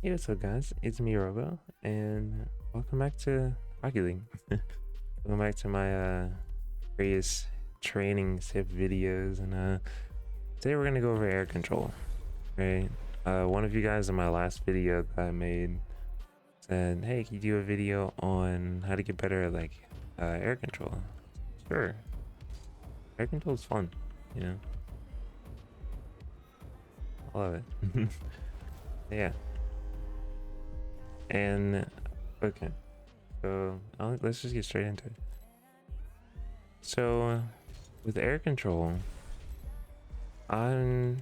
Hey, what's up, guys? It's me, ROBO, and welcome back to Rocket League. Welcome back to my various training tip videos, and today we're gonna go over air control. Right? One of you guys in my last video that I made said, "Hey, can you do a video on how to get better at air control?" Sure, air control is fun, you know. I love it. Yeah, and okay. So let's just get straight into it. So with air control, I'm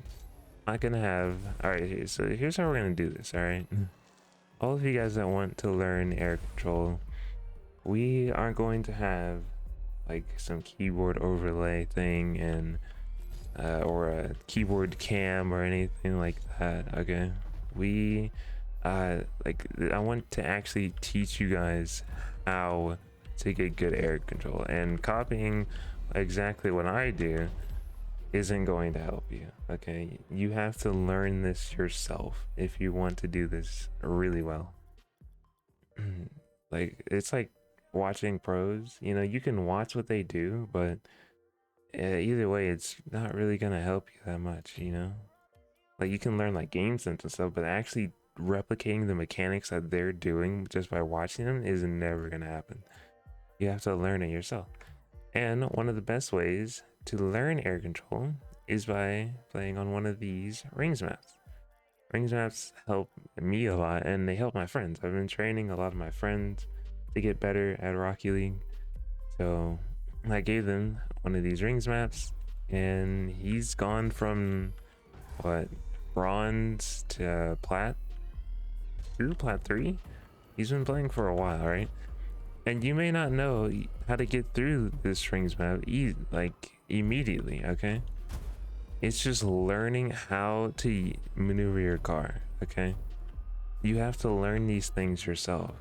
not gonna have. All right, so here's how we're gonna do this. All right, all of you guys that want to learn air control, we aren't going to have like some keyboard overlay thing and or a keyboard cam or anything like that. Okay, we I want to actually teach you guys how to get good air control, and copying exactly what I do isn't going to help you. Okay, you have to learn this yourself if you want to do this really well. Like, it's like watching pros, you know, you can watch what they do, but either way it's not really gonna help you that much, you know. Like, you can learn like game sense and stuff, but actually replicating the mechanics that they're doing just by watching them is never gonna happen. You have to learn it yourself. And one of the best ways to learn air control is by playing on one of these rings maps. Rings maps help me a lot, and they help my friends. I've been training a lot of my friends to get better at Rocky League. So I gave them one of these rings maps, and he's gone from what, bronze to plat 2, plat 3. He's been playing for a while, right? And you may not know how to get through this rings map immediately. Okay, it's just learning how to maneuver your car. Okay, you have to learn these things yourself,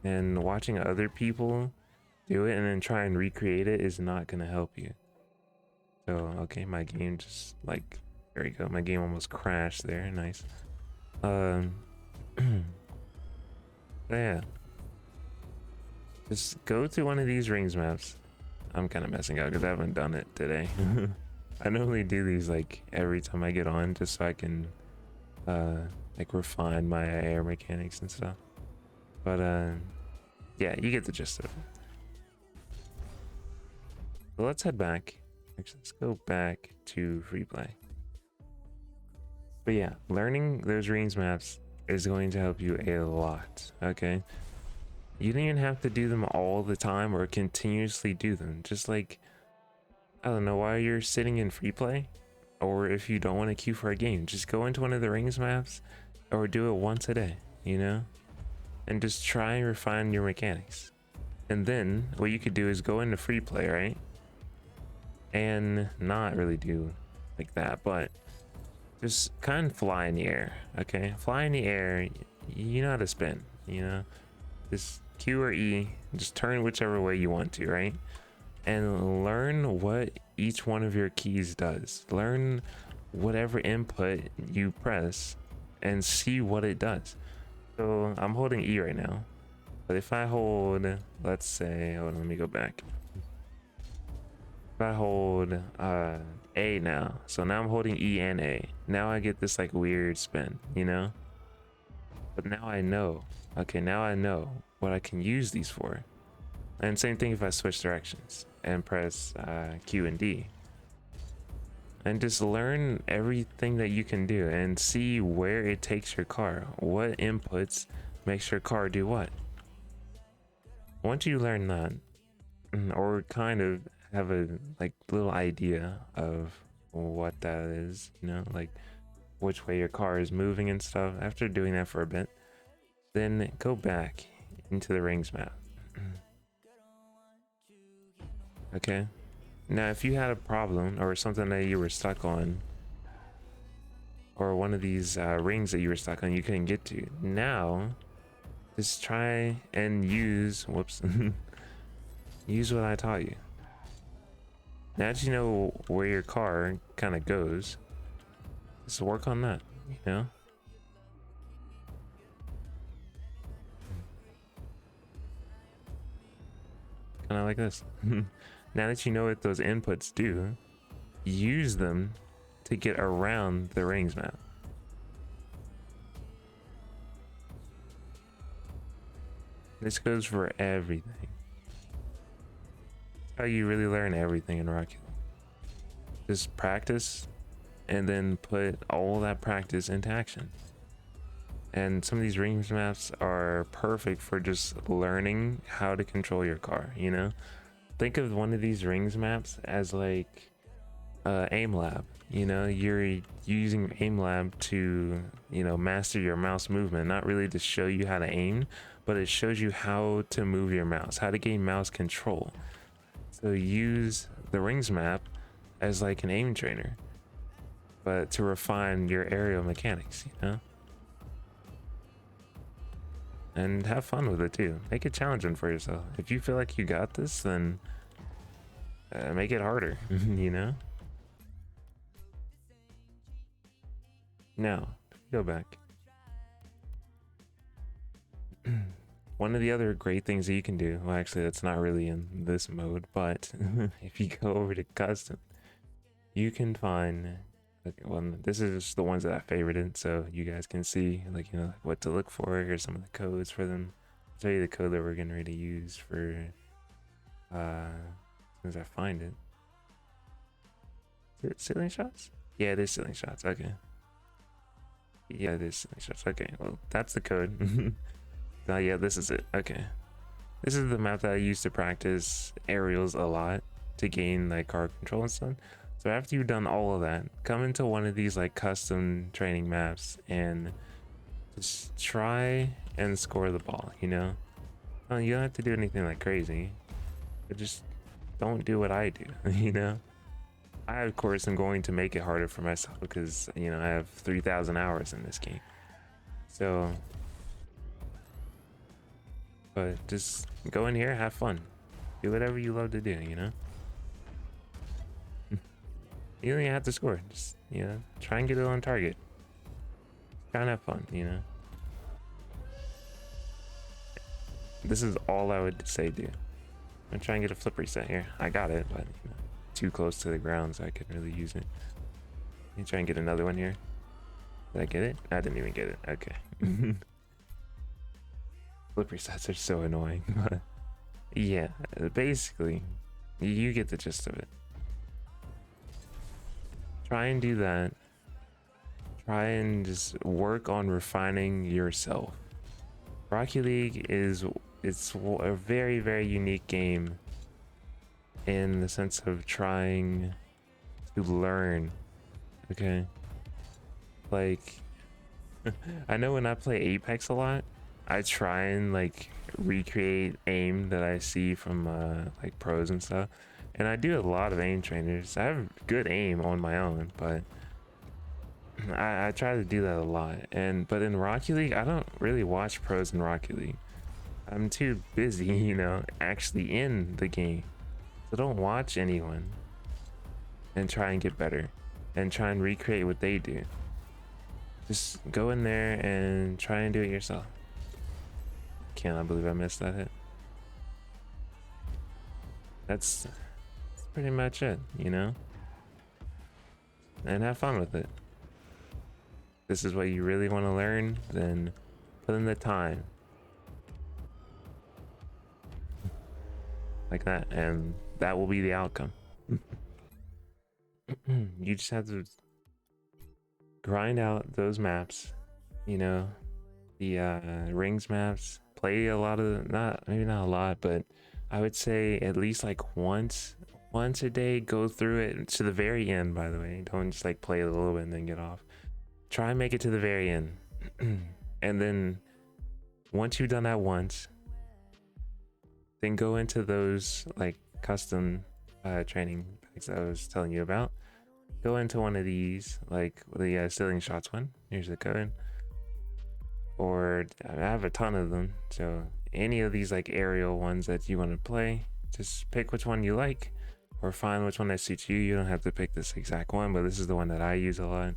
and watching other people do it and then try and recreate it is not going to help you. So okay, my game just like, there we go, my game almost crashed there. Nice. um yeah, just go to one of these rings maps. I'm kind of messing up because I haven't done it today. I normally do these like every time I get on, just so I can uh like refine my air mechanics and stuff. But yeah, you get the gist of it. So let's head back. Actually, let's go back to free play. But yeah, learning those rings maps is going to help you a lot. Okay, you don't even have to do them all the time or continuously do them. Just like, I don't know, while you're sitting in free play, or if you don't want to queue for a game, just go into one of the rings maps or do it once a day, you know, and just try and refine your mechanics. And then what you could do is go into free play, right? And not really do like that, but just kind of fly in the air. Okay, fly in the air. You know how to spin, you know, just Q or E, just turn whichever way you want to, right? And learn what each one of your keys does. Learn whatever input you press and see what it does. So I'm holding E right now, but if I hold, let's say, hold on, let me go back. If I hold A now, so now I'm holding E and A. Now I get this like weird spin, you know? But now I know. Okay, now I know what I can use these for. And same thing if I switch directions and press Q and D. And just learn everything that you can do and see where it takes your car. What inputs makes your car do what. Once you learn that, or kind of have a like little idea of what that is, you know, like which way your car is moving and stuff, after doing that for a bit, then go back into the rings map. Okay, now if you had a problem or something that you were stuck on, or one of these rings that you were stuck on you couldn't get to, now just try and use, whoops, use what I taught you. Now that you know where your car kind of goes, just work on that, you know? kind of like this. Now that you know what those inputs do, use them to get around the rings map. This goes for everything. That's how you really learn everything in Rocket League. Just practice and then put all that practice into action. And some of these rings maps are perfect for just learning how to control your car, you know? Think of one of these rings maps as like aim lab. You know, you're using aim lab to, you know, master your mouse movement, not really to show you how to aim, but it shows you how to move your mouse, how to gain mouse control. So use the rings map as like an aim trainer, but to refine your aerial mechanics, you know? And have fun with it too. Make it challenging for yourself. If you feel like you got this, then make it harder, you know? Now, go back. One of the other great things that you can do, well, actually, that's not really in this mode, but if you go over to custom, you can find, well, this is just the ones that I favorited, so you guys can see, like, you know, like what to look for. Here's some of the codes for them. I'll tell you the code that we're getting ready to use for, as soon as I find it. Is it ceiling shots? Yeah, it is ceiling shots. Okay. Yeah, it is ceiling shots. Okay, well, that's the code. Oh, yeah, this is it. Okay. This is the map that I used to practice aerials a lot to gain like car control and stuff. So after you've done all of that, come into one of these like custom training maps and just try and score the ball, you know? You don't have to do anything like crazy, but just don't do what I do, you know? I, of course, am going to make it harder for myself because, you know, I have 3,000 hours in this game. So, but just go in here, have fun. Do whatever you love to do, you know? You don't even have to score. Just, you know, try and get it on target. Try and have fun, you know? This is all I would say do. I'm trying to get a flip reset here. I got it, but you know, too close to the ground so I couldn't really use it. Let me try and get another one here. Did I get it? I didn't even get it. Okay. Flip resets are so annoying. But yeah, basically, you get the gist of it. Try and do that. Try and just work on refining yourself. Rocket League it's a very, very unique game in the sense of trying to learn. Okay, like I know when I play Apex a lot, I try and like recreate aim that I see from like pros and stuff, and I do a lot of aim trainers. I have good aim on my own, but I try to do that a lot. But in Rocket League, I don't really watch pros in Rocket League. I'm too busy, you know, actually in the game. So don't watch anyone and try and get better and try and recreate what they do. Just go in there and try and do it yourself. Cannot believe I missed that hit. That's pretty much it, you know? And have fun with it. If this is what you really want to learn, then put in the time. Like that, and that will be the outcome. You just have to grind out those maps, you know, the rings maps. Play a lot of, maybe not a lot, but I would say at least like once a day. Go through it to the very end, by the way. Don't just like play a little bit and then get off. Try and make it to the very end. And then once you've done that once, then go into those like custom training packs I was telling you about. Go into one of these, like the ceiling shots one. Here's the code. Or I have a ton of them, so any of these like aerial ones that you want to play, just pick which one you like or find which one that suits you. You don't have to pick this exact one, but this is the one that I use a lot.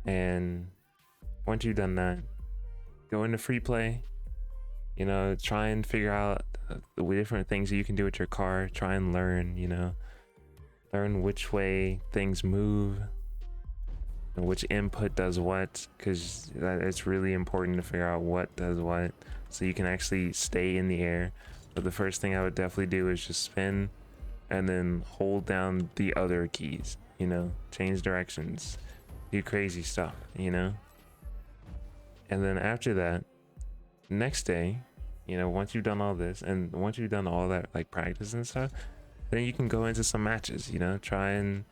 And once you've done that, go into free play You know, try and figure out the different things that you can do with your car. Try and learn, you know, learn which way things move and which input does what, because it's really important to figure out what does what so you can actually stay in the air. But the first thing I would definitely do is just spin and then hold down the other keys, you know, change directions, do crazy stuff, you know. And then after that, next day, you know, once you've done all this and once you've done all that like practice and stuff, then you can go into some matches, you know, try and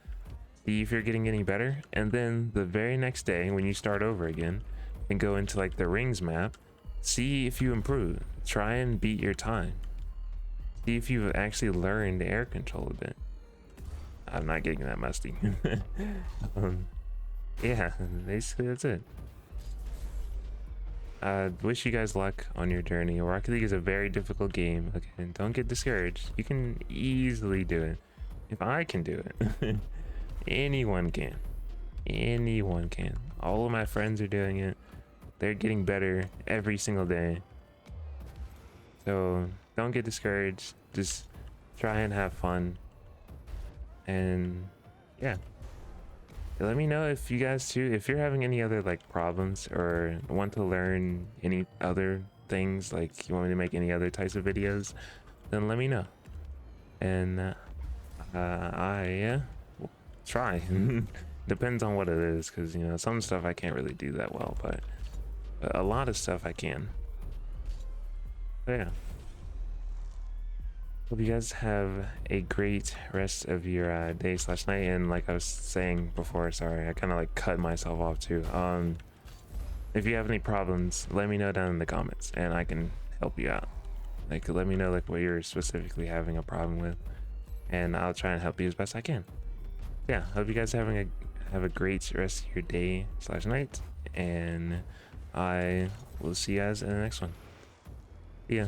see if you're getting any better. And then the very next day when you start over again and go into like the rings map, see if you improve. Try and beat your time. See if you've actually learned air control a bit. I'm not getting that musty. Yeah, basically that's it. Wish you guys luck on your journey. Rocket League is a very difficult game. Okay, don't get discouraged. You can easily do it. If I can do it, anyone can. Anyone can. All of my friends are doing it. They're getting better every single day. So don't get discouraged. Just try and have fun. And yeah. Let me know if you guys too, if you're having any other like problems or want to learn any other things, like you want me to make any other types of videos, then let me know. And I will try. Depends on what it is, because you know some stuff I can't really do that well, but a lot of stuff I can. But yeah. Hope you guys have a great rest of your day / night. And like I was saying before, sorry, I kind of like cut myself off too. If you have any problems, let me know down in the comments and I can help you out. Like let me know like what you're specifically having a problem with, and I'll try and help you as best I can. Yeah, hope you guys have a great rest of your day / night, and I will see you guys in the next one. See ya.